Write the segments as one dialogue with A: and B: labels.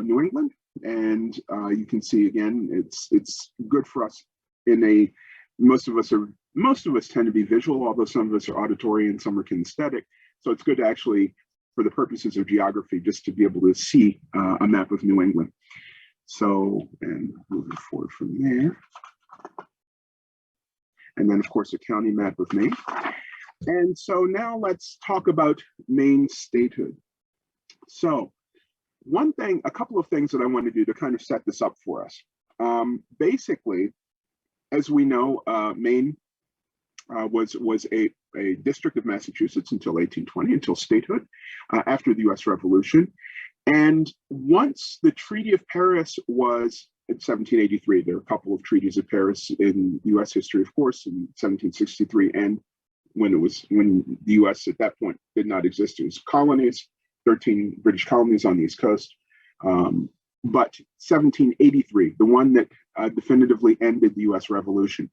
A: New England. And you can see again, it's good for us in a, most of us tend to be visual, although some of us are auditory and some are kinesthetic. So it's good to actually, for the purposes of geography, just to be able to see a map of New England. So, and moving forward from there. And then of course, a county map of Maine. And so now let's talk about Maine statehood. So a couple of things that I want to do to kind of set this up for us. Basically, as we know, Maine was a district of Massachusetts until 1820, until statehood, after the US Revolution. And once the Treaty of Paris was in 1783, there are a couple of treaties of Paris in US history, of course, in 1763, and when the US at that point did not exist, it was colonies, 13 British colonies on the East Coast. But 1783, the one that definitively ended the US Revolution.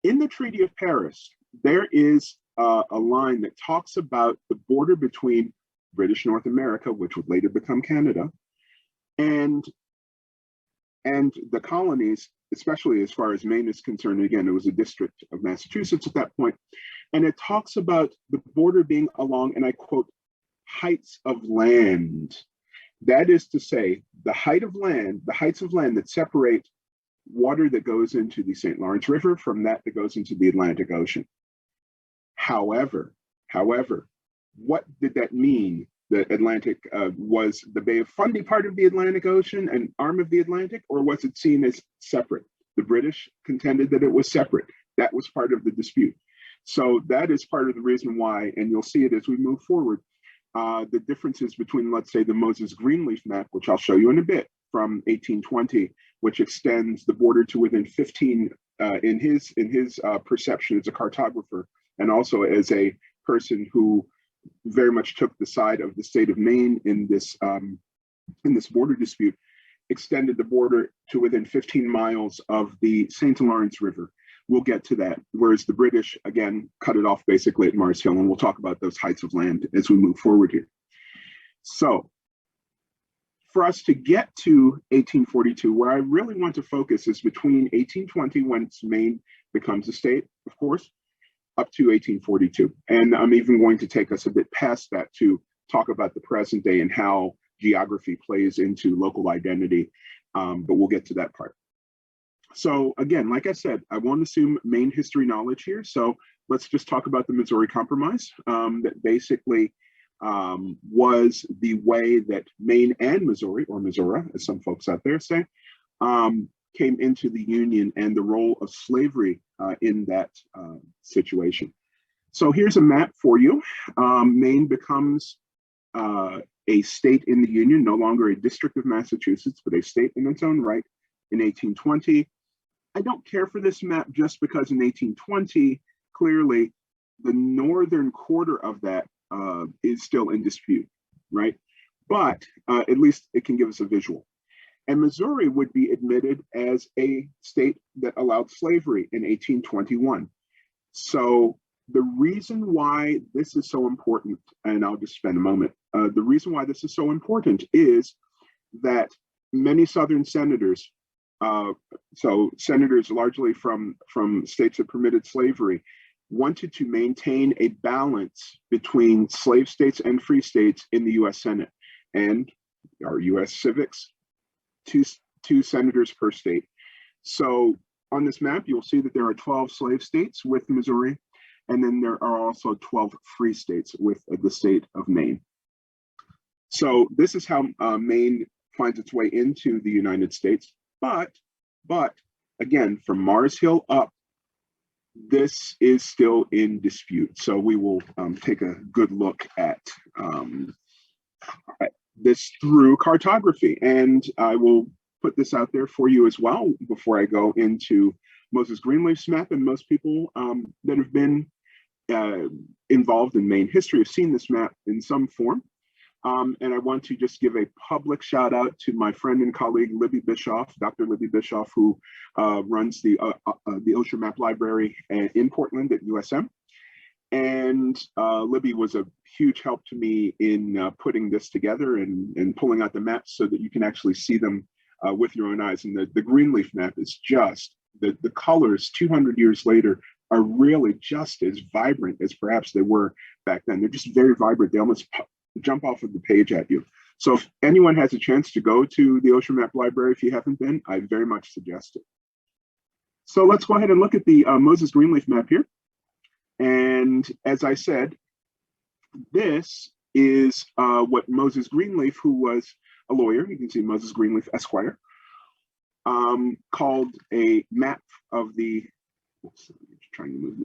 A: In the Treaty of Paris, there is a line that talks about the border between British North America, which would later become Canada, and the colonies, especially as far as Maine is concerned. Again, it was a district of Massachusetts at that point. And it talks about the border being along, and I quote, heights of land. That is to say, the heights of land that separate water that goes into the St. Lawrence River from that goes into the Atlantic Ocean. However, what did that mean? The Atlantic was the Bay of Fundy part of the Atlantic Ocean, an arm of the Atlantic, or was it seen as separate? The British contended that it was separate. That was part of the dispute. So that is part of the reason why, and you'll see it as we move forward, the differences between, let's say, the Moses Greenleaf map, which I'll show you in a bit, from 1820, which extends the border to within 15, in his perception as a cartographer, and also as a person who very much took the side of the state of Maine in this border dispute, extended the border to within 15 miles of the St. Lawrence River. We'll get to that. Whereas the British, again, cut it off basically at Mars Hill, and we'll talk about those heights of land as we move forward here. So for us to get to 1842, where I really want to focus is between 1820, when Maine becomes a state, of course, up to 1842. And I'm even going to take us a bit past that to talk about the present day and how geography plays into local identity, but we'll get to that part. So again, like I said, I won't assume Maine history knowledge here, so let's just talk about the Missouri Compromise, that basically was the way that Maine and Missouri, or Missouri, as some folks out there say, came into the Union, and the role of slavery in that situation. So here's a map for you. Maine becomes a state in the Union, no longer a district of Massachusetts, but a state in its own right in 1820. I don't care for this map just because in 1820, clearly the northern quarter of that is still in dispute, right? But at least it can give us a visual. And Missouri would be admitted as a state that allowed slavery in 1821. So the reason why this is so important, and I'll just spend a moment, the reason why this is so important is that many Southern senators, so senators largely from states that permitted slavery, wanted to maintain a balance between slave states and free states in the US Senate. And our US civics, two senators per state. So on this map, you'll see that there are 12 slave states with Missouri, and then there are also 12 free states with the state of Maine. So this is how Maine finds its way into the United States. But again, from Mars Hill up, this is still in dispute. So we will take a good look at this through cartography. And I will put this out there for you as well before I go into Moses Greenleaf's map. And most people that have been involved in Maine history have seen this map in some form. And I want to just give a public shout out to my friend and colleague, Libby Bischoff, Dr. Libby Bischoff, who runs the OSHA Map Library in Portland at USM. And Libby was a huge help to me in putting this together and pulling out the maps so that you can actually see them with your own eyes. And the Greenleaf map is just, the colors 200 years later are really just as vibrant as perhaps they were back then. They're just very vibrant. They almost jump off of the page at you. So if anyone has a chance to go to the Ocean Map Library, if you haven't been, I very much suggest it. So let's go ahead and look at the Moses Greenleaf map here. And as I said, this is what Moses Greenleaf, who was a lawyer, you can see Moses Greenleaf Esquire, called a map of the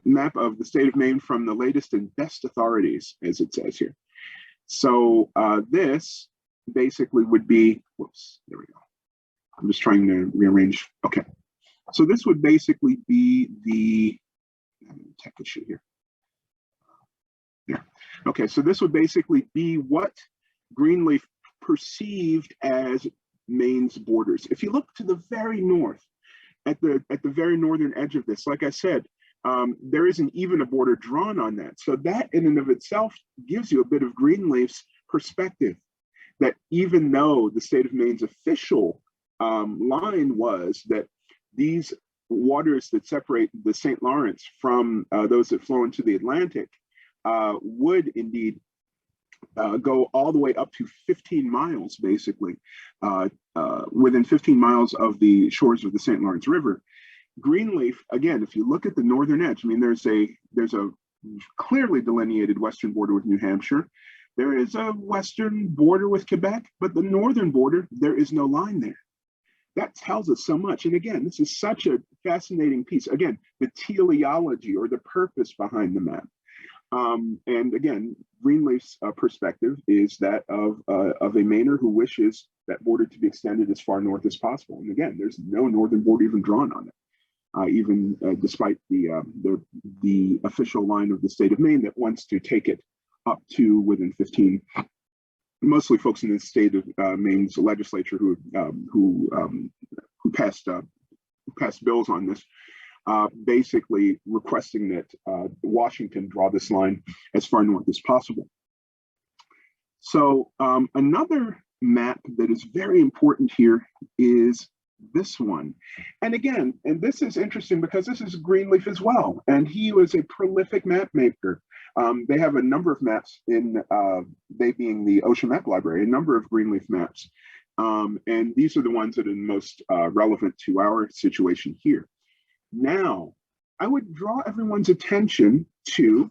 A: map of the state of Maine from the latest and best authorities, as it says here. So this basically would be, whoops, there we go. I'm just trying to rearrange. Okay. So this would basically be the tech issue here. Yeah. Okay, so this would basically be what Greenleaf perceived as Maine's borders. If you look to the very north, at the very northern edge of this, like I said, there isn't even a border drawn on that. So that in and of itself gives you a bit of Greenleaf's perspective, that even though the state of Maine's official line was that these waters that separate the St. Lawrence from those that flow into the Atlantic would indeed go all the way up to 15 miles, basically, within 15 miles of the shores of the St. Lawrence River. Greenleaf, again, if you look at the northern edge, I mean, there's a clearly delineated western border with New Hampshire. There is a western border with Quebec, but the northern border, there is no line there. That tells us so much. And again, this is such a fascinating piece. Again, the teleology or the purpose behind the map. And again, Greenleaf's perspective is that of a Mainer who wishes that border to be extended as far north as possible. And again, there's no northern border even drawn on it, even despite the official line of the state of Maine that wants to take it up to within 15. Mostly folks in the state of Maine's legislature who passed bills on this, basically requesting that Washington draw this line as far north as possible. So another map that is very important here is this one. And again, and this is interesting because this is Greenleaf as well, and he was a prolific map maker. They have a number of maps in, they being the Ocean Map Library, a number of Greenleaf maps. And these are the ones that are the most relevant to our situation here. Now, I would draw everyone's attention to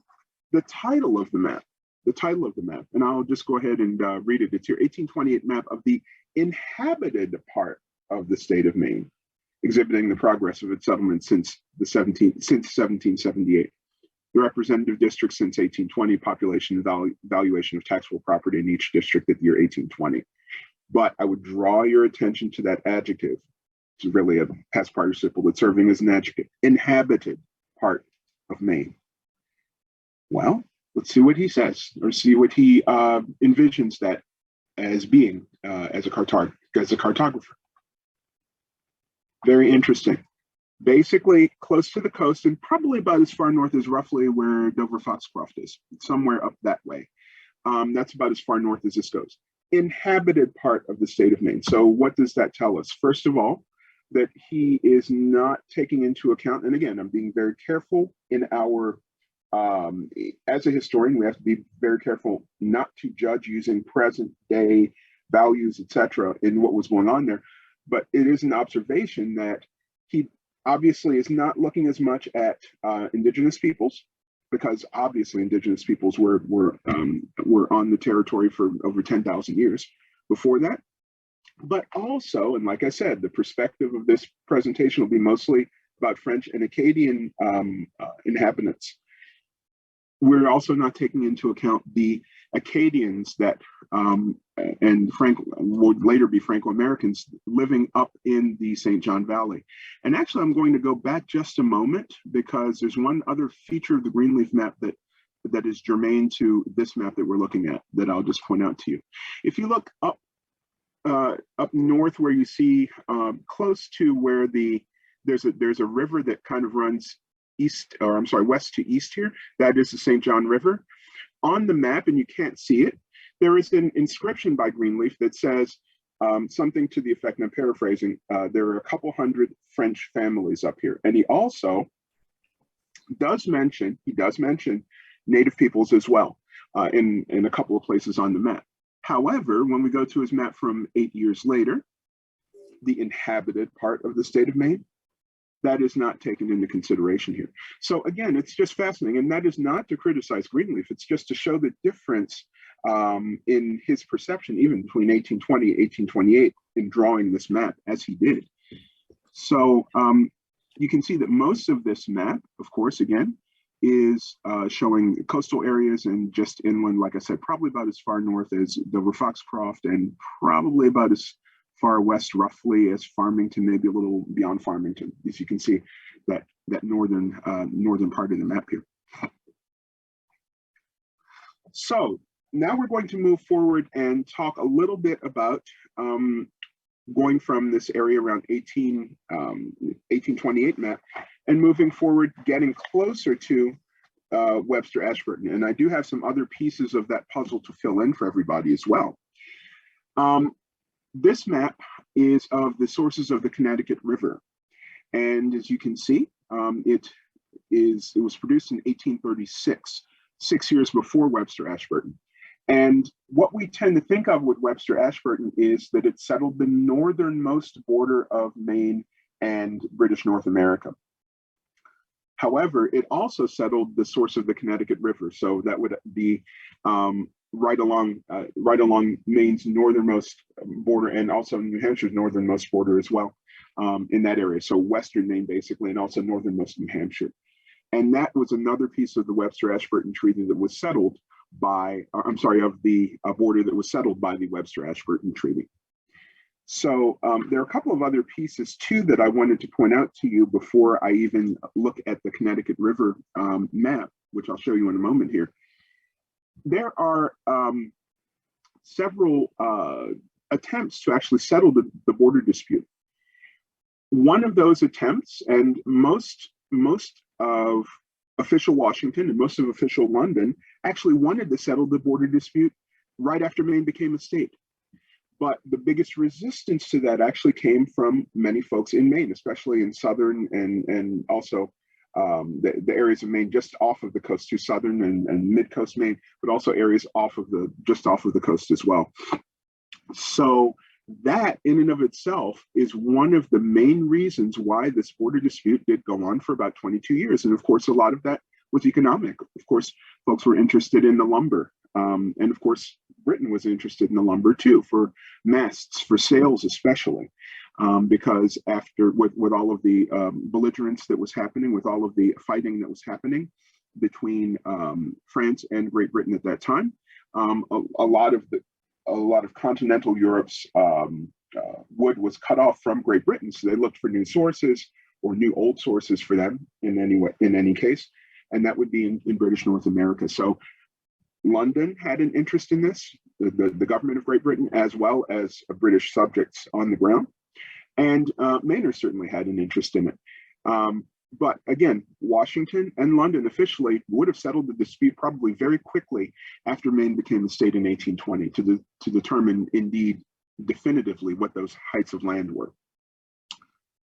A: the title of the map, and I'll just go ahead and read it. It's your 1828 map of the inhabited part of the state of Maine, exhibiting the progress of its settlement since 1778. The representative district since 1820, population and valuation of taxable property in each district at the year 1820. But I would draw your attention to that adjective. It's really a past participle that's serving as an adjective. Inhabited part of Maine. Well, let's see what he says, or see what he envisions that as being as a cartographer. Very interesting. Basically close to the coast and probably about as far north as roughly where Dover Foxcroft is, somewhere up that way. That's about as far north as this goes. Inhabited part of the state of Maine. So what does that tell us? First of all, that he is not taking into account, and again, I'm being very careful in our, as a historian, we have to be very careful not to judge using present day values, etc., in what was going on there. But it is an observation that he obviously is not looking as much at indigenous peoples, because obviously indigenous peoples were on the territory for over 10,000 years before that. But also, and like I said, the perspective of this presentation will be mostly about French and Acadian inhabitants. We're also not taking into account the Acadians that and would later be Franco-Americans living up in the St. John Valley. And actually, I'm going to go back just a moment because there's one other feature of the Greenleaf map that is germane to this map that we're looking at that I'll just point out to you. If you look up north where you see close to where there's a river that kind of runs east, or I'm sorry, west to east here, that is the St. John River. On the map, and you can't see it, there is an inscription by Greenleaf that says something to the effect, and I'm paraphrasing, there are a couple hundred French families up here. And he also does mention Native peoples as well in a couple of places on the map. However, when we go to his map from 8 years later, the inhabited part of the state of Maine, that is not taken into consideration here. So again, it's just fascinating. And that is not to criticize Greenleaf. It's just to show the difference in his perception, even between 1820 and 1828 in drawing this map as he did. So you can see that most of this map, of course, again, is showing coastal areas and just inland, like I said, probably about as far north as Dover Foxcroft and probably about as far west roughly as Farmington, maybe a little beyond Farmington, as you can see that northern part of the map here. So now we're going to move forward and talk a little bit about going from this area around 1828 map and moving forward, getting closer to Webster-Ashburton. And I do have some other pieces of that puzzle to fill in for everybody as well. This map is of the sources of the Connecticut River. And as you can see, it was produced in 1836, 6 years before Webster-Ashburton. And what we tend to think of with Webster-Ashburton is that it settled the northernmost border of Maine and British North America. However, it also settled the source of the Connecticut River. So that would be right along Maine's northernmost border, and also New Hampshire's northernmost border as well, in that area. So western Maine, basically, and also northernmost New Hampshire. And that was another piece of the Webster-Ashburton Treaty that was settled by, of the border that was settled by the Webster-Ashburton Treaty. So there are a couple of other pieces too that I wanted to point out to you before I even look at the Connecticut River map, which I'll show you in a moment here. There are several attempts to actually settle the border dispute. One of those attempts, and most of official Washington and most of official London actually wanted to settle the border dispute right after Maine became a state. But the biggest resistance to that actually came from many folks in Maine, especially in southern and also the areas of Maine just off of the coast to southern and mid-coast Maine, but also areas just off of the coast as well. So that in and of itself is one of the main reasons why this border dispute did go on for about 22 years. And of course, a lot of that was economic. Of course, folks were interested in the lumber. And of course, Britain was interested in the lumber too, for masts, for sails especially, because with all of the belligerence that was happening, with all of the fighting that was happening between France and Great Britain at that time, a lot of continental Europe's wood was cut off from Great Britain, so they looked for new sources or new old sources for them in any case, and that would be in British North America. So London had an interest in this, the government of Great Britain, as well as British subjects on the ground. And Mainers certainly had an interest in it. But again, Washington and London officially would have settled the dispute probably very quickly after Maine became a state in 1820 to determine indeed definitively what those heights of land were.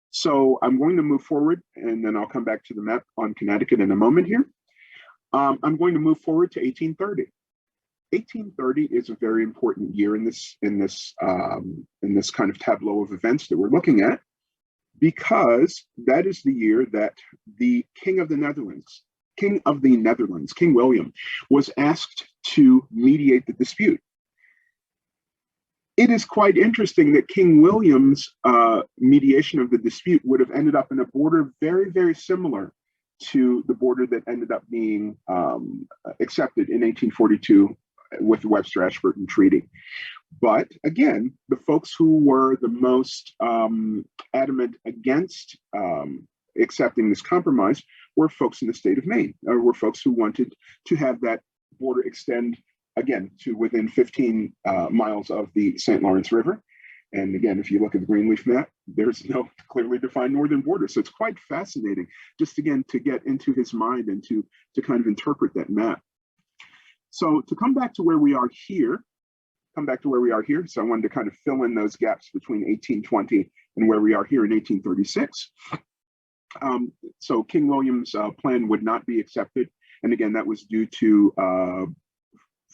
A: So I'm going to move forward, and then I'll come back to the map on Connecticut in a moment here. I'm going to move forward to 1830. 1830 is a very important year in this kind of tableau of events that we're looking at, because that is the year that the King of the Netherlands, King William, was asked to mediate the dispute. It is quite interesting that King William's mediation of the dispute would have ended up in a border very, very similar to the border that ended up being accepted in 1842 with the Webster-Ashburton Treaty. But again, the folks who were the most adamant against accepting this compromise were folks in the state of Maine, or were folks who wanted to have that border extend again to within 15 miles of the St. Lawrence River. And again, if you look at the Greenleaf map, there's no clearly defined northern border. So it's quite fascinating just again to get into his mind and to kind of interpret that map. So to come back to where we are here, so I wanted to kind of fill in those gaps between 1820 and where we are here in 1836. So King William's plan would not be accepted. And again, that was due to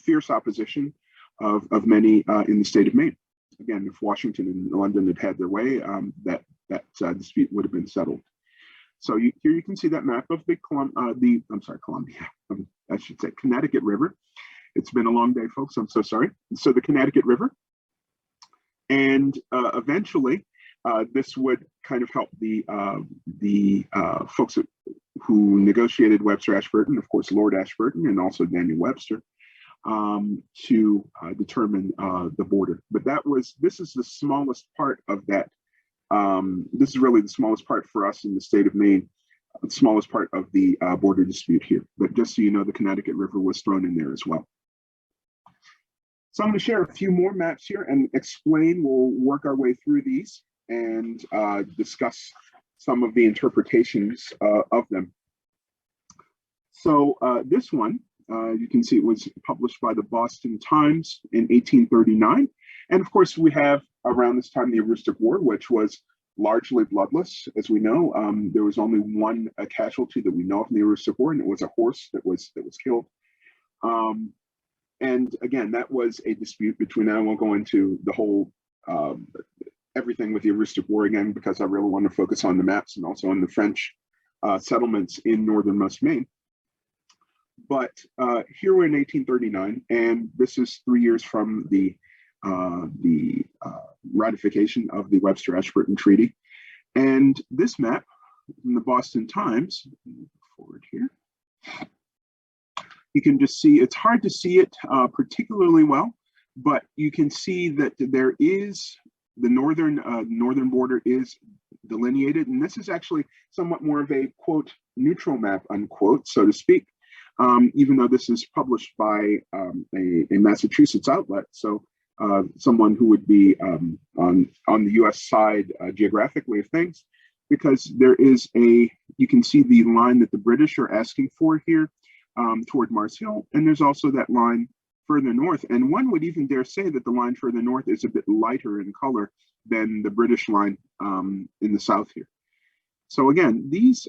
A: fierce opposition of many in the state of Maine. Again, if Washington and London had had their way, that dispute would have been settled. So here you can see that map of the Connecticut River. It's been a long day, folks. I'm so sorry. So the Connecticut River, and eventually, this would kind of help the folks who negotiated Webster-Ashburton, of course, Lord Ashburton, and also Daniel Webster, to determine the border. But this is the smallest part of that. This is really the smallest part for us in the state of Maine, the smallest part of the border dispute here. But just so you know, the Connecticut River was thrown in there as well. So I'm going to share a few more maps here and explain. We'll work our way through these and discuss some of the interpretations of them. So this one, you can see it was published by the Boston Times in 1839. And of course, we have around this time the Aroostook War, which was largely bloodless. As we know, there was only one casualty that we know of in the Aroostook War, and it was a horse that was killed. And again, that was a dispute between, I won't go into the whole everything with the Aroostook War again, because I really want to focus on the maps and also on the French settlements in northernmost Maine. But here we're in 1839, and this is 3 years from the ratification of the Webster-Ashburton Treaty. And this map in the Boston Times, forward here, you can just see, it's hard to see it particularly well, but you can see that there is the northern border is delineated. And this is actually somewhat more of a, quote, neutral map, unquote, so to speak, even though this is published by a Massachusetts outlet. So someone who would be on the US side geographically of things, because there is you can see the line that the British are asking for here toward Mars Hill, and there's also that line further north. And one would even dare say that the line further north is a bit lighter in color than the British line in the south here. So again, these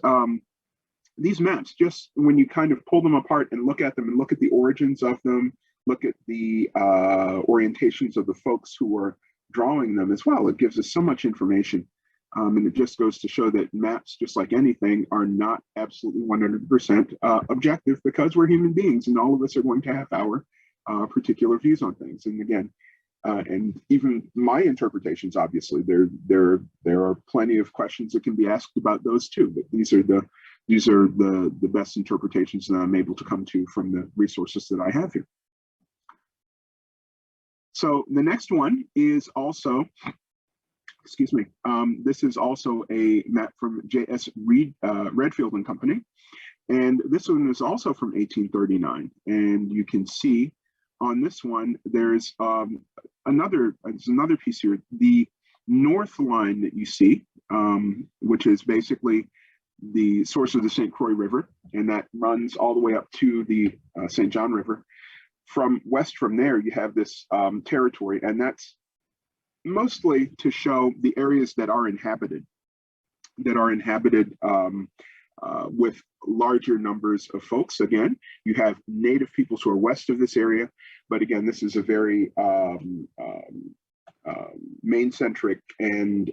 A: maps, just when you kind of pull them apart and look at them and look at the origins of them, look at the orientations of the folks who were drawing them as well, it gives us so much information. And it just goes to show that maps, just like anything, are not absolutely 100% objective, because we're human beings and all of us are going to have our particular views on things. And again, and even my interpretations, obviously, there are plenty of questions that can be asked about those too. But these are the best interpretations that I'm able to come to from the resources that I have here. So the next one is also, excuse me, this is also a map from J.S. Redfield and Company. And this one is also from 1839. And you can see on this one, there's another piece here. The north line that you see, which is basically the source of the St. Croix River, and that runs all the way up to the St. John River. From there, you have this territory, and that's mostly to show the areas that are inhabited, with larger numbers of folks. Again, you have native peoples who are west of this area, but again, this is a very Maine-centric and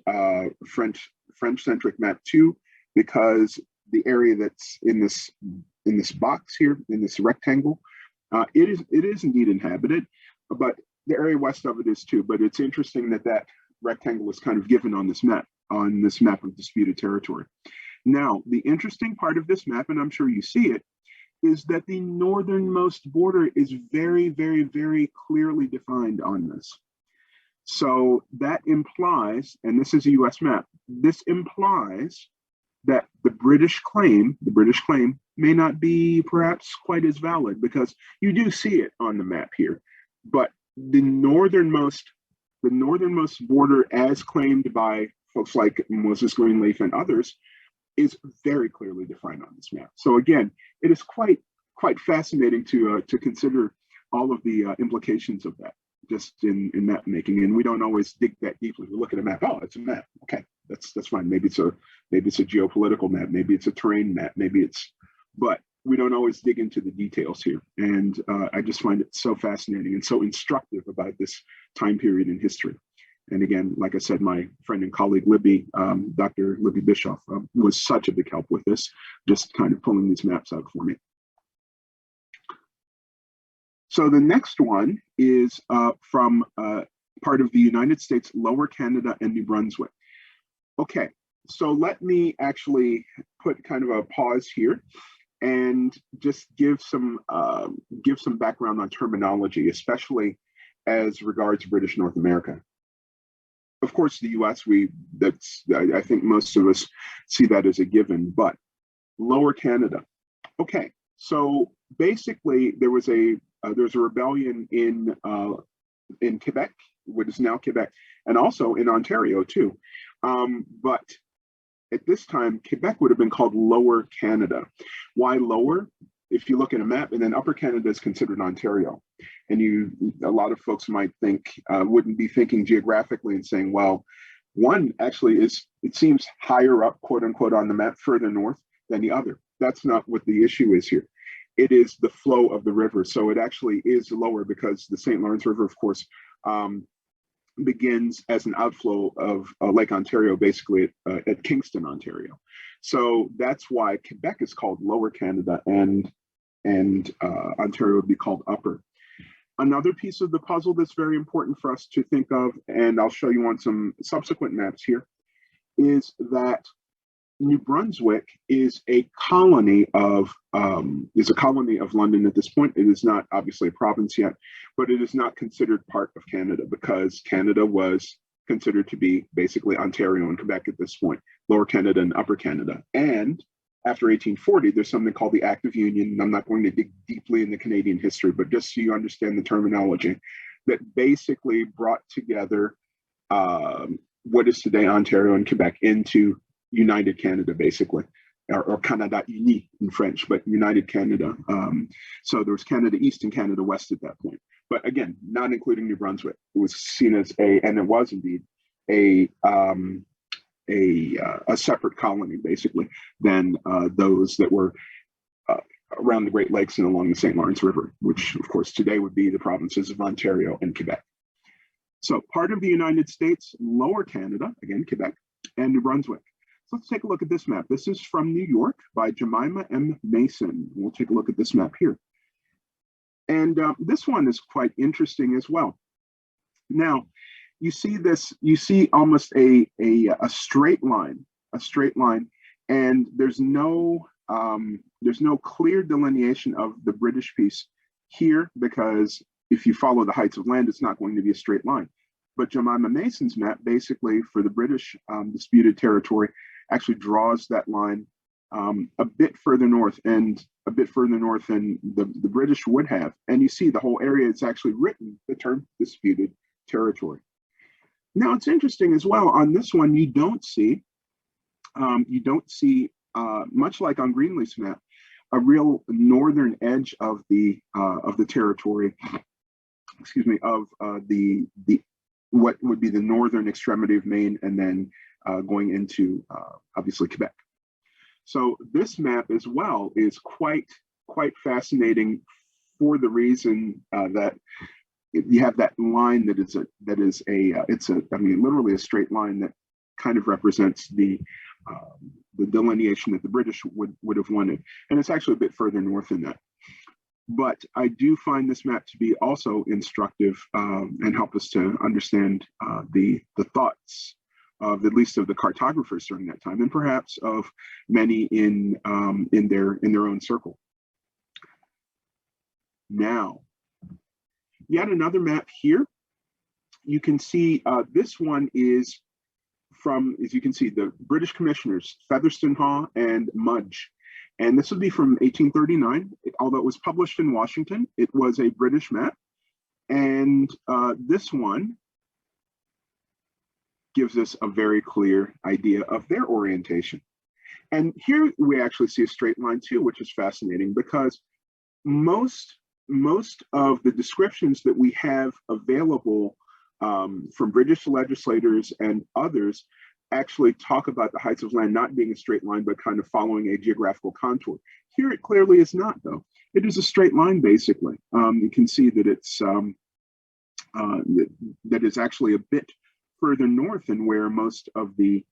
A: French-centric map too, because the area that's in this box here, in this rectangle, it is indeed inhabited, but the area west of it is too. But it's interesting that rectangle is kind of given on this map of disputed territory. Now, the interesting part of this map, and I'm sure you see it, is that the northernmost border is very, very, very clearly defined on this. So that implies, and this is a US map, this implies that the British claim may not be perhaps quite as valid, because you do see it on the map here, but the northernmost the northernmost border, as claimed by folks like Moses Greenleaf and others, is very clearly defined on this map. So again, it is quite fascinating to consider all of the implications of that just in map making. And we don't always dig that deeply. We look at a map, oh, it's a map. Okay, that's fine. Maybe it's a geopolitical map, maybe it's a terrain map, but we don't always dig into the details here. And I just find it so fascinating and so instructive about this time period in history. And again, like I said, my friend and colleague Libby, Dr. Libby Bischoff, was such a big help with this, just kind of pulling these maps out for me. So the next one is from part of the United States, Lower Canada and New Brunswick. Okay, so let me actually put kind of a pause here and just give some background on terminology, especially as regards British North America. Of course, the U.S. I think most of us see that as a given, but Lower Canada. Okay, so basically there was a rebellion in Quebec, what is now Quebec, and also in Ontario too. But at this time, Quebec would have been called Lower Canada. Why lower? If you look at a map, and then Upper Canada is considered Ontario. And a lot of folks might think, wouldn't be thinking geographically and saying, well, one actually it seems higher up, quote unquote, on the map, further north than the other. That's not what the issue is here. It is the flow of the river. So it actually is lower because the St. Lawrence River, of course, begins as an outflow of Lake Ontario, basically at Kingston, Ontario. So that's why Quebec is called Lower Canada and Ontario would be called Upper. Another piece of the puzzle that's very important for us to think of, and I'll show you on some subsequent maps here, is that New Brunswick is a colony of London at this point. It is not obviously a province yet, but it is not considered part of Canada because Canada was considered to be basically Ontario and Quebec at this point, Lower Canada and Upper Canada. And after 1840, there's something called the Act of Union. And I'm not going to dig deeply into Canadian history, but just so you understand the terminology, that basically brought together what is today Ontario and Quebec into United Canada, basically, or Canada Uni in French, but United Canada. So there was Canada East and Canada West at that point. But again, not including New Brunswick. It was seen as and it was indeed a separate colony, basically, than those that were around the Great Lakes and along the St. Lawrence River, which, of course, today would be the provinces of Ontario and Quebec. So part of the United States, Lower Canada, again, Quebec, and New Brunswick. So let's take a look at this map. This is from New York by Jemima M. Mason. We'll take a look at this map here. And this one is quite interesting as well. Now, you see almost a straight line, and there's no clear delineation of the British piece here, because if you follow the heights of land, it's not going to be a straight line. But Jemima Mason's map, basically for the British disputed territory, actually draws that line a bit further north than the British would have. And you see the whole area is actually written the term disputed territory. Now it's interesting as well, on this one, you don't see much like on Greenleaf's map, a real northern edge of the territory, what would be the northern extremity of Maine, and then going into obviously Quebec. So this map as well is quite fascinating for the reason that you have that line it's literally a straight line that kind of represents the delineation that the British would have wanted, and it's actually a bit further north than that. But I do find this map to be also instructive and help us to understand the thoughts of at least of the cartographers during that time, and perhaps of many in their own circle. Now, yet another map here. You can see this one is from, as you can see, the British commissioners, Featherston Haugh and Mudge. And this would be from 1839. Although it was published in Washington, it was a British map. And this one gives us a very clear idea of their orientation. And here we actually see a straight line too, which is fascinating because most of the descriptions that we have available from British legislators and others actually talk about the heights of land not being a straight line, but kind of following a geographical contour. Here it clearly is not, though. It is a straight line, basically. You can see that it's that is actually a bit further north than where most of the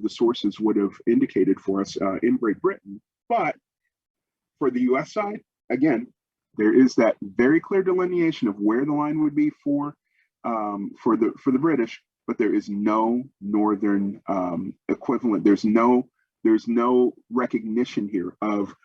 A: sources would have indicated for us in Great Britain. But for the U.S. side, again, there is that very clear delineation of where the line would be for the British, but there is no northern equivalent. There's no recognition here of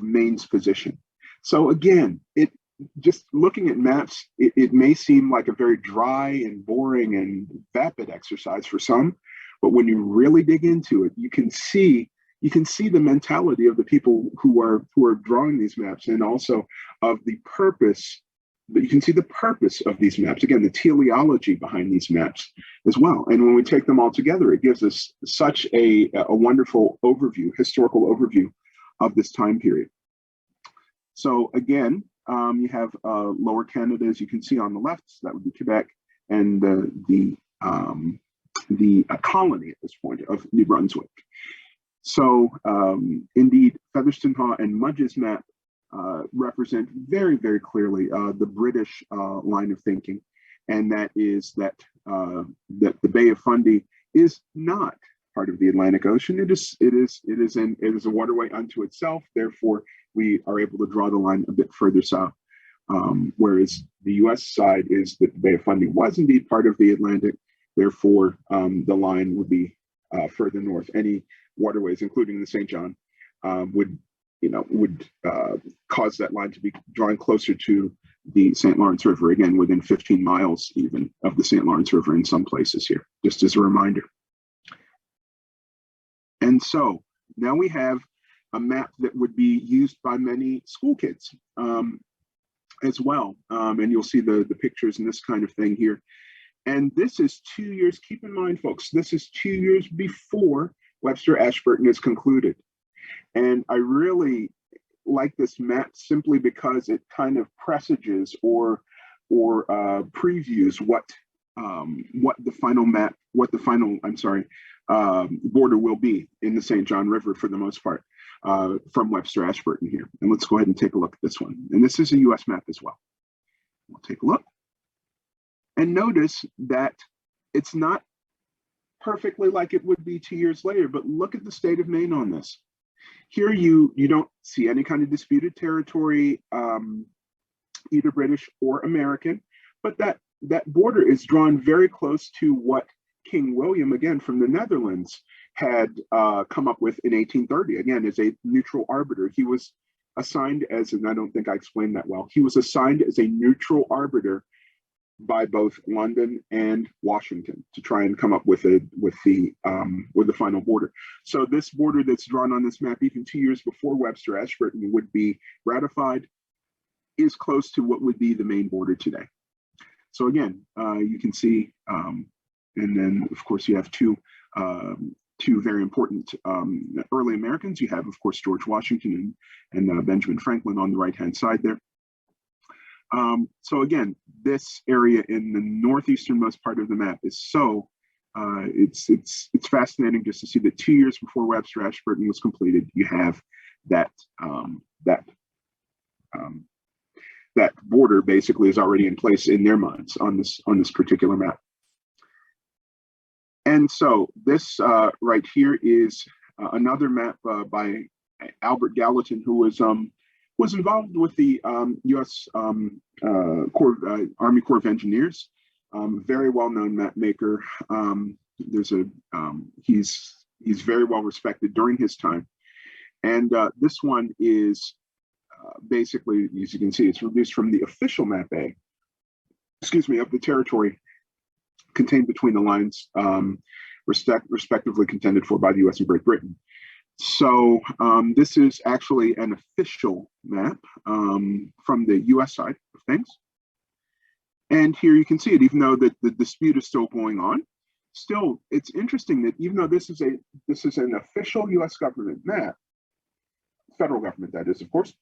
A: Maine's position. So again, it just looking at maps, it may seem like a very dry and boring and vapid exercise for some, but when you really dig into it, you can see the mentality of the people who are drawing these maps, and also of the purpose. But you can see the purpose of these maps. Again, the teleology behind these maps as well. And when we take them all together, it gives us such a wonderful overview, historical overview of this time period. So again, you have Lower Canada, as you can see on the left. So that would be Quebec, and the colony at this point of New Brunswick. So indeed, Featherstonhaugh and Mudge's map represent very, very clearly the British line of thinking, and that is that the Bay of Fundy is not part of the Atlantic Ocean. It is a waterway unto itself. Therefore, we are able to draw the line a bit further south. Whereas the U.S. side is that the Bay of Fundy was indeed part of the Atlantic. Therefore, the line would be further north. Any waterways, including the St. John, would cause that line to be drawing closer to the St. Lawrence River, again, within 15 miles even of the St. Lawrence River in some places here, just as a reminder. And so now we have a map that would be used by many school kids as well. And you'll see the pictures and this kind of thing here. And this is 2 years, keep in mind, folks, this is 2 years before Webster-Ashburton is concluded. And I really like this map simply because it kind of presages or previews what the final border will be in the St. John River for the most part from Webster-Ashburton here. And let's go ahead and take a look at this one. And this is a US map as well. We'll take a look. And notice that it's not perfectly like it would be 2 years later, but look at the state of Maine on this. Here you don't see any kind of disputed territory, either British or American, but that border is drawn very close to what King William, again from the Netherlands, had come up with in 1830, again as a neutral arbiter. He was assigned as, and I don't think I explained that well, he was assigned as a neutral arbiter by both London and Washington to try and come up with the final border. So this border that's drawn on this map, even 2 years before Webster-Ashburton would be ratified, is close to what would be the Maine border today. So again, you can see, and then of course you have two very important early Americans. You have, of course, George Washington and Benjamin Franklin on the right-hand side there. So again, this area in the northeasternmost part of the map is so it's fascinating just to see that 2 years before Webster-Ashburton was completed, you have that border basically is already in place in their minds on this particular map. And so this right here is another map by Albert Gallatin, who was involved with the U.S. Army Corps of Engineers, very well-known map maker. He's very well respected during his time, and this one is basically, as you can see, it's reduced from the official map A, of the territory contained between the lines, respectively contended for by the U.S. and Great Britain. So this is actually an official map from the U.S. side of things. And here you can see it, even though the dispute is still going on. Still, it's interesting that even though this is an official U.S. government map, federal government that is, of course,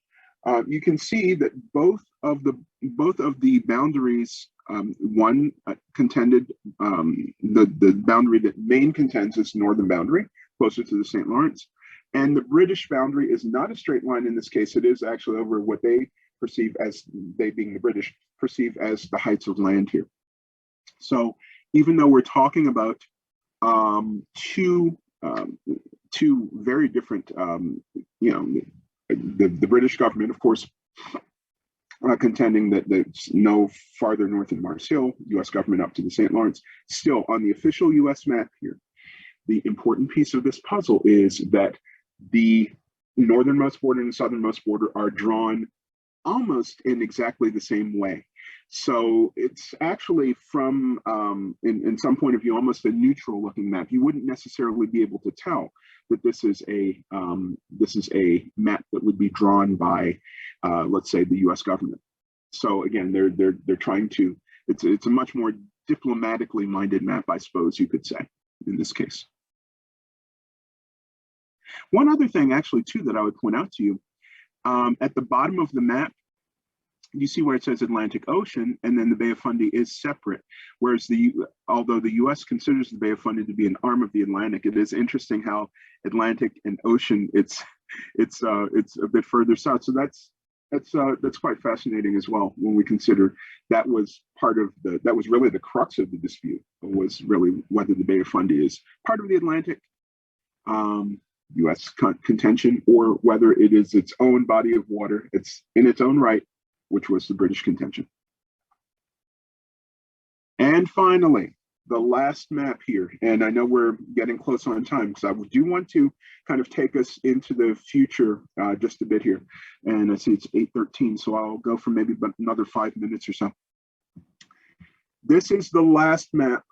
A: you can see that both of the boundaries, one contended, the boundary that Maine contends is northern boundary, closer to the St. Lawrence, and the British boundary is not a straight line in this case. It is actually over what they perceive as, they being the British, perceive as the heights of land here. So even though we're talking about two very different, the British government, of course, contending that there's no farther north than Mars Hill, U.S. government up to the St. Lawrence, still on the official U.S. map here, the important piece of this puzzle is that the northernmost border and the southernmost border are drawn almost in exactly the same way. So it's actually from, in some point of view, almost a neutral looking map. You wouldn't necessarily be able to tell that this is a map that would be drawn by, let's say, the U.S. government. So again, they're trying to, it's a much more diplomatically minded map, I suppose you could say, in this case. One other thing, actually, too, that I would point out to you, at the bottom of the map, you see where it says Atlantic Ocean, and then the Bay of Fundy is separate. Whereas although the U.S. considers the Bay of Fundy to be an arm of the Atlantic, it is interesting how Atlantic and Ocean, it's a bit further south. So that's quite fascinating as well when we consider that was really the crux of the dispute, was really whether the Bay of Fundy is part of the Atlantic. U.S. contention, or whether it is its own body of water, it's in its own right, which was the British contention. And finally, the last map here, and I know we're getting close on time, because I do want to kind of take us into the future just a bit here. And I see it's 8:13, so I'll go for maybe about another 5 minutes or so. This is the last map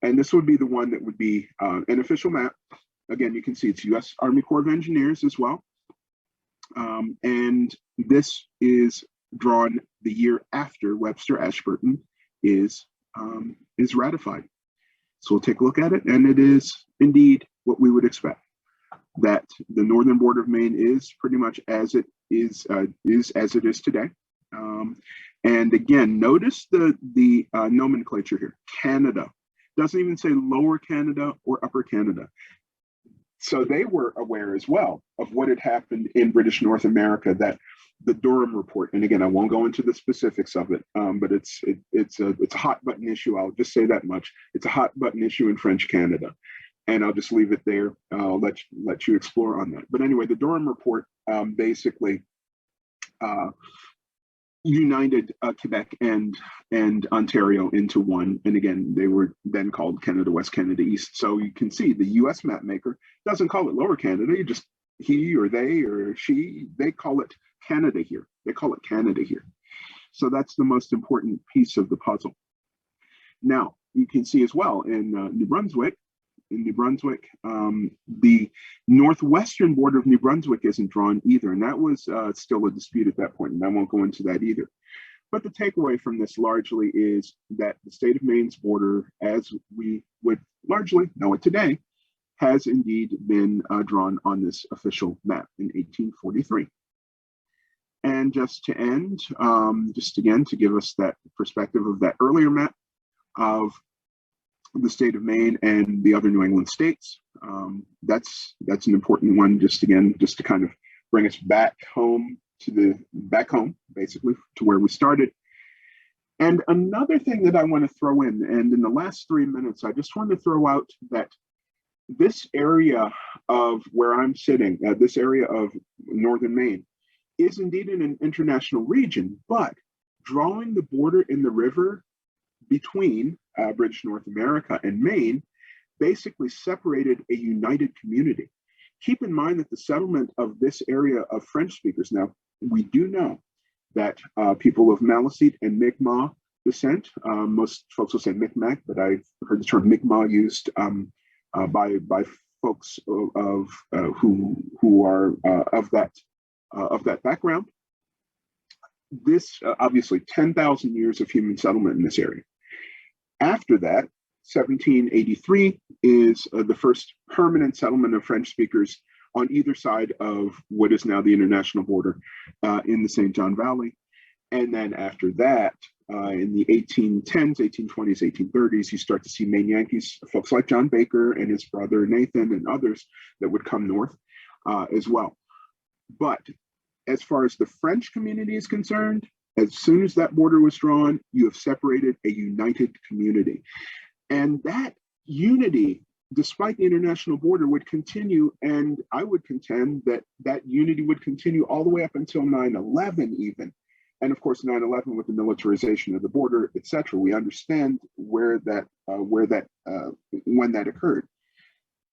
A: and this would be the one that would be an official map. Again, you can see it's U.S. Army Corps of Engineers as well. And this is drawn the year after Webster-Ashburton is ratified. So we'll take a look at it, and it is indeed what we would expect, that the northern border of Maine is pretty much as it is as it is today. And again, notice the nomenclature here. Canada doesn't even say Lower Canada or Upper Canada. So they were aware as well of what had happened in British North America, that the Durham Report, and again, I won't go into the specifics of it, but it's a hot button issue. I'll just say that much. It's a hot button issue in French Canada, and I'll just leave it there. I'll let you explore on that. But anyway, the Durham Report basically united Quebec and Ontario into one, and again, they were then called Canada West, Canada East. So you can see the U.S. map maker doesn't call it Lower Canada. You just, he or they or she, they call it Canada here. They call it Canada here. So that's the most important piece of the puzzle. Now you can see as well in New Brunswick. In New Brunswick, the northwestern border of New Brunswick isn't drawn either, and that was still a dispute at that point, and I won't go into that either. But the takeaway from this largely is that the state of Maine's border, as we would largely know it today, has indeed been drawn on this official map in 1843. And just to end, just again to give us that perspective of that earlier map of the state of Maine and the other New England states. That's an important one, just to kind of bring us back home, basically to where we started. And another thing that I want to throw in, and in the last 3 minutes, I just want to throw out that this area of where I'm sitting, this area of northern Maine, is indeed in an international region, but drawing the border in the river between British North America and Maine basically separated a united community. Keep in mind that the settlement of this area of French speakers, now we do know that people of Maliseet and Mi'kmaq descent, most folks will say Mi'kmaq, but I've heard the term Mi'kmaq used by folks of who are of that background. this obviously 10,000 years of human settlement in this area. After that, 1783 is the first permanent settlement of French speakers on either side of what is now the international border in the St. John Valley. And then after that, in the 1810s, 1820s, 1830s, you start to see Maine Yankees, folks like John Baker and his brother Nathan and others that would come north as well. But as far as the French community is concerned, as soon as that border was drawn, you have separated a united community. And that unity, despite the international border, would continue. And I would contend that that unity would continue all the way up until 9/11 even. And of course, 9/11 with the militarization of the border, et cetera, we understand when that occurred.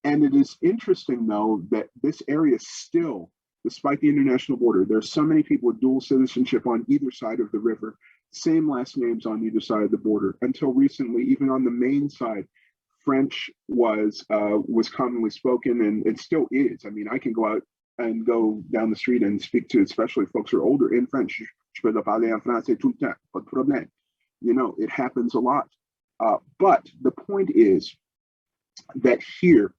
A: And it is interesting, though, that this area still, despite the international border, there's so many people with dual citizenship on either side of the river, same last names on either side of the border. Until recently, even on the Maine side, French was commonly spoken, and it still is. I mean, I can go out and go down the street and speak to, especially folks who are older, in French. Je peux parler en français tout le temps, pas de problème. You know, it happens a lot. But the point is that here,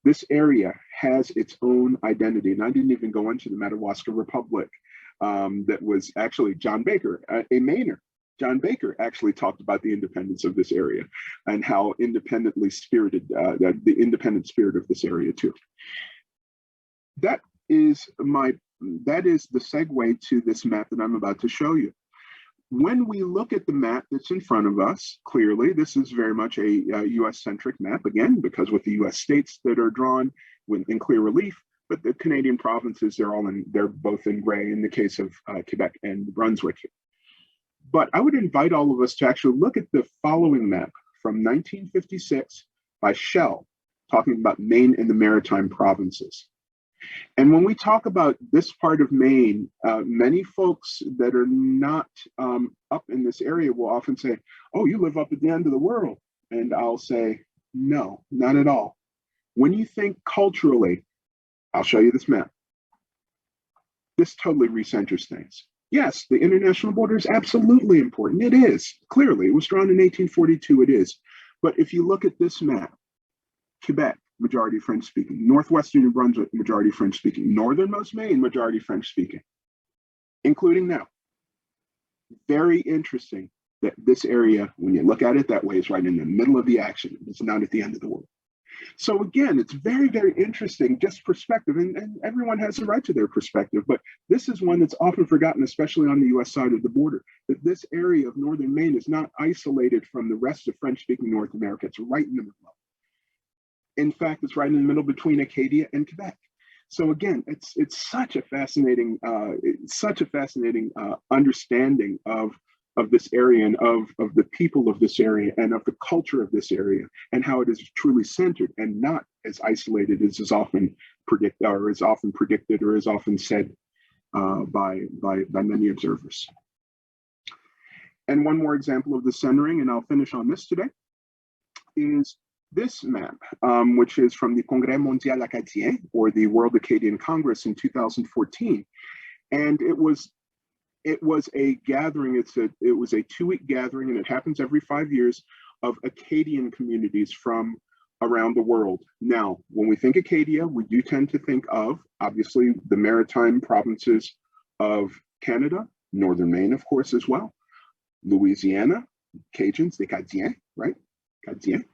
A: this area has its own identity. And I didn't even go into the Madawaska Republic that was actually John Baker, a Mainer. John Baker actually talked about the independence of this area and how independently spirited, the independent spirit of this area too. That is the segue to this map that I'm about to show you. When we look at the map that's in front of us, clearly this is very much a US-centric map, again, because with the US states that are drawn in clear relief, but the Canadian provinces, they're both in gray in the case of Quebec and Brunswick. But I would invite all of us to actually look at the following map from 1956 by Shell, talking about Maine and the Maritime provinces. And when we talk about this part of Maine, many folks that are not up in this area will often say, oh, you live up at the end of the world. And I'll say, no, not at all. When you think culturally, I'll show you this map. This totally recenters things. Yes, the international border is absolutely important. It is, clearly. It was drawn in 1842, it is. But if you look at this map, Quebec, majority French speaking, northwestern New Brunswick, majority French speaking, northernmost Maine, majority French speaking, including now. Very interesting that this area, when you look at it that way, is right in the middle of the action. It's not at the end of the world. So again, it's very, very interesting, just perspective, and everyone has a right to their perspective, but this is one that's often forgotten, especially on the US side of the border, that this area of northern Maine is not isolated from the rest of French-speaking North America. It's right in the middle. In fact, it's right in the middle between Acadia and Quebec. So again, it's such a fascinating understanding of this area and of the people of this area and of the culture of this area and how it is truly centered and not as isolated as is often predicted or is often said by many observers. And one more example of the centering, and I'll finish on this today, is this map, which is from the Congrès Mondial Acadien, or the World Acadian Congress in 2014. And it was a gathering, it was a 2-week gathering, and it happens every 5 years, of Acadian communities from around the world. Now, when we think Acadia, we do tend to think of, obviously, the maritime provinces of Canada, northern Maine, of course, as well, Louisiana, Cajuns, the Acadiens, right? Acadiens.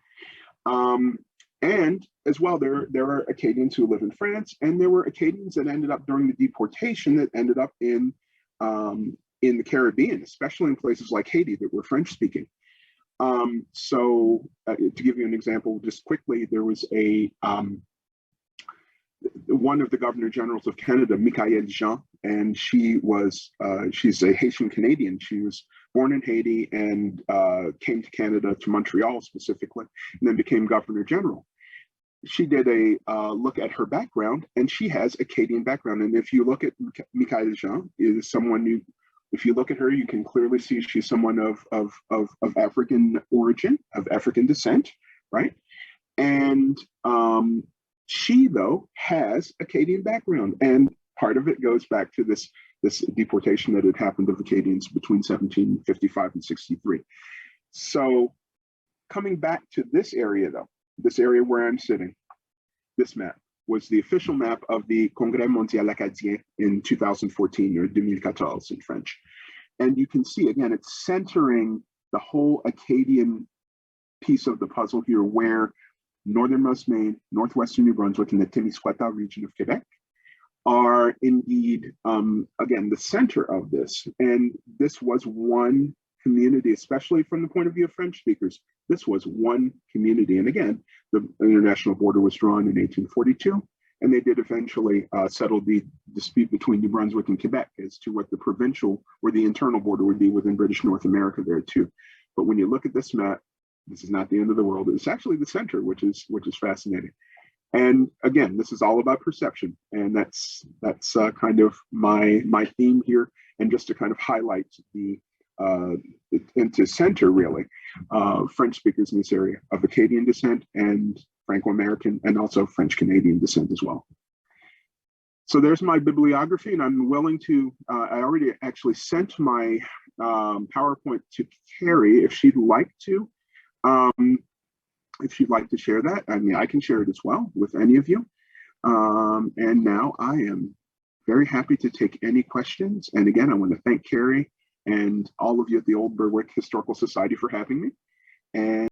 A: And as well, there are Acadians who live in France, and there were Acadians that ended up during the deportation that ended up in the Caribbean, especially in places like Haiti that were French speaking. So to give you an example, just quickly, there was one of the Governor Generals of Canada, Michaëlle Jean, and she's a Haitian Canadian. She was born in Haiti and came to Canada, to Montreal specifically, and then became Governor General. She did a look at her background, and she has Acadian background. And if you look at Michaëlle Jean, is someone who, if you look at her, you can clearly see she's someone of African origin, of African descent, right? And she, though, has Acadian background, and part of it goes back to this this deportation that had happened of Acadians between 1755 and 63. So coming back to this area though, this area where I'm sitting, this map was the official map of the Congrès Mondial Acadien in 2014, or 2014 in French. And you can see, again, it's centering the whole Acadian piece of the puzzle here, where northernmost Maine, northwestern New Brunswick, and the Témiscouata region of Quebec are indeed, again, the center of this. And this was one community, especially from the point of view of French speakers. This was one community. And again, the international border was drawn in 1842, and they did eventually settle the dispute between New Brunswick and Quebec as to what the provincial or the internal border would be within British North America there too. But when you look at this map, this is not the end of the world. It's actually the center, which is fascinating. And again, this is all about perception, and that's kind of my theme here. And just to kind of highlight the and to center really French speakers in this area of Acadian descent and Franco-American, and also French-Canadian descent as well. So there's my bibliography, and I'm willing to, I already actually sent my PowerPoint to Carrie if she'd like to. If she'd like to share that, I mean, I can share it as well with any of you. And now I am very happy to take any questions. And again, I want to thank Carrie and all of you at the Old Berwick Historical Society for having me. And